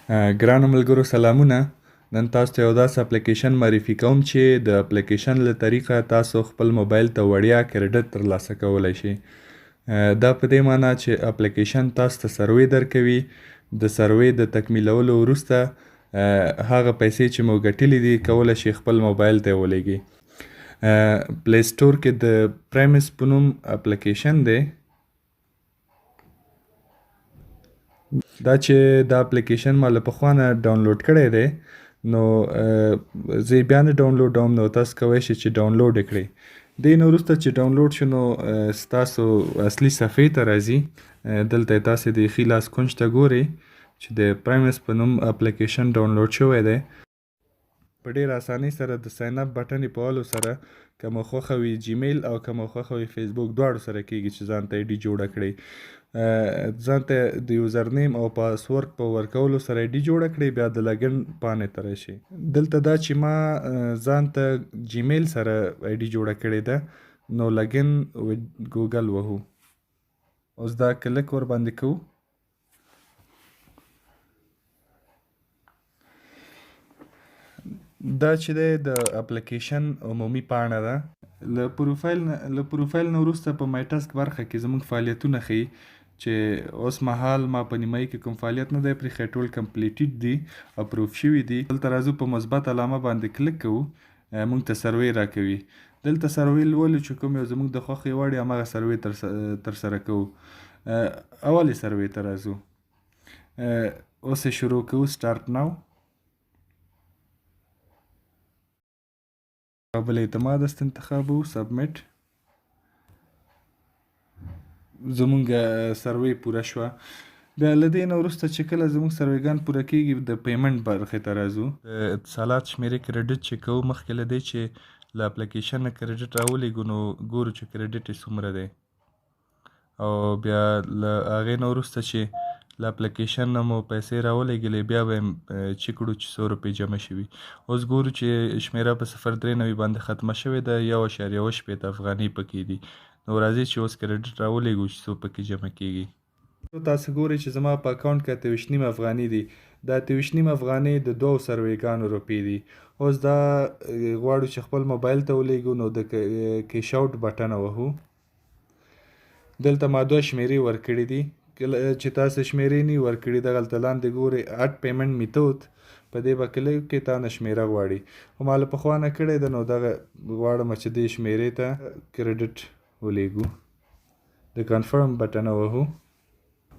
ګرانو ملګرو سلامونه. نن تاسو ته یو داسې اپلیکیشن معرفي کوم چې د اپلیکیشن له طریقه تاسو خپل موبایل ته وړیا کریډټ ترلاسه کولی شئ. دا په دې معنی چې اپلیکیشن تاسو ته سروې درکوي. د سروې د تکمیلولو وروسته هغه پیسې چې مو ګټلې دي کولی شئ خپل موبایل ته یې ولېږئ. پلی سټور کې د پریمس په نوم اپلیکیشن دی. دا چې دا اپلیکیشن ما له پخوا نه ډاونلوډ کړی دی، نو زه یې بیا نه ډاونلوډوم، نو تاسو کولی شئ چې ډاونلوډ یې کړئ. دې نه وروسته چې ډاونلوډ شو نو ستاسو اصلي صفحې ته راځي. دلته یې تاسې د ښي لاس کونج ته ګورئ چې د پریمس په نوم اپلیکیشن ډاونلوډ شوی دی. په ډېر اسانۍ سره د ساین اپ بټن یې په وهلو سره که مو خوښه وي جیمیل او که مو خوښه وي فیسبوک دواړو سره کېږي چې ځان ته آی ډي جوړه کړئ. ځان ته د یوزر نیم او پاسورډ په ورکولو سره آی ډي جوړه کړئ، بیا د لاګین پاڼې ته راشئ. دلته دا چې ما ځان ته جیمیل سره آی ډي جوړه کړې ده، نو لاګین ګوګل وهو. اوس دا کلک ورباندې کوو. دا چې دی د اپلیکیشن عمومي پاڼه ده. له پروفایل نه وروسته په مای ټاسک برخه کې زموږ فعالیتونه ښیي چې اوس مهال ما په نیمایي کې کوم فعالیت نه دی پرېښی، ټول کمپلیټډ دي، اپروف شوي دي. دلته راځو په مثبت علامه باندې کلک کوو، موږ ته سروې راکوي. دلته سروې لولو چې کوم یو زموږ د خوښې وړ یې همغه سروې ترسره کوو. اولې سروې ته راځو. اوس یې شروع کوو. سټارټ ناو. قابل اعتماد است انتخابو. سبمیټ. زمونږ سروې پوره شوه. بیا له دې نه وروسته چې کله زموږ سروېګان پوره کېږي د پیمنټ برخې ته راځو. د اتصالات شمېرې کریډټ چې کوو، مخکې له دې چې له اپلیکیشن نه کریډټ راولېږو نو ګورو چې کریډټ یې څومره دی، او بیا له هغې نه وروسته چې له اپلیکیشن نه مو پیسې راولېږلې بیا به یې چک کړو چې څو روپۍ جمع شوي. اوس ګورو چې شمېره په 0.93 باندې ختمه شوې ده، 1.1 افغانۍ پکې دي. نو راځئ چې اوس کریډټ راولېږو چې څو پکې جمع کېږي. تاسو ګورئ چې زما په اکاونټ کې 28.5 افغانۍ دي. دا 28.5 افغانۍ د 2 سروېګانو روپۍ دي. اوس دا غواړو چې خپل موبایل ته ولېږو، نو د کیش آوټ بټنه وهو. دلته ما 2 شمېرې ورکړې دي. کله چې تاسو شمېرې نه وي ورکړي، دغلته لاندې ګورئ اډ پیمنټ میتود، په دې به کلیک وکړئ، تا نه شمېره غواړي. خو ما له پخوا نه کړې ده، نو دغه غواړم چې دې شمېرې ته کریډټ ولېږو. د کنفرم بټنه وهو.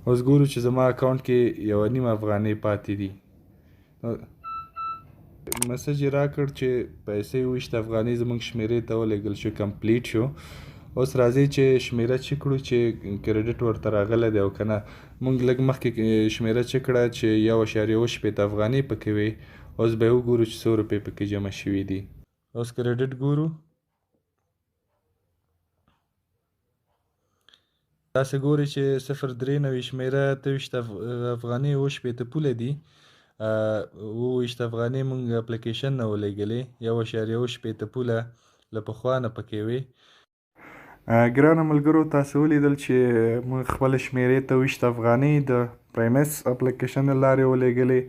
اوس ګورو چې زما اکاونټ کې 1.5 افغانۍ پاتې دي. مسج یې راکړ چې پیسې 20 افغانۍ زموږ شمېرې ته ولېږل شو، کمپلیټ شو. اوس راځئ چې شمېره چک کړو چې کریډټ ورته راغلی دی او که نه. موږ لږ مخکې شمېره چک کړه چې 1.1 افغانۍ پکې وې. اوس به یې وګورو چې څو روپۍ پکې جمع شوي دي. اوس کریډټ ګورو. تاسې ګورئ چې 0.93 شمېره 23 افغانۍ 7 پوله دي. 27 افغانۍ موږ اپلیکیشن نه ولېږلې، 1.7 پوله له پخوا نه پکې وې. ګرانو ملګرو، تاسو ولیدل چې موږ خپله شمېرې ته 20 افغانۍ د پریمس اپلیکیشن له لارې ولېږلې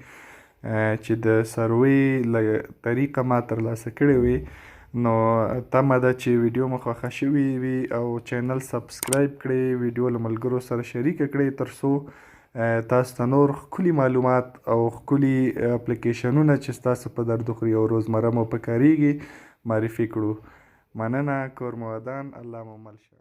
چې د سروې له طریقه ما ترلاسه کړې وې. نو تمه ده چې ویډیو مو خوښه شوې وي او چینل سبسکرایب کړئ، ویډیو له ملګرو سره شریکه کړئ ترڅو تاسو ته نور ښکلي معلومات او ښکلي اپلیکیشنونه چې ستاسو په درد وخوري او روزمره مو په کارېږي معرفي کړو. مننه. کور مو ودان. الله مو مل شه.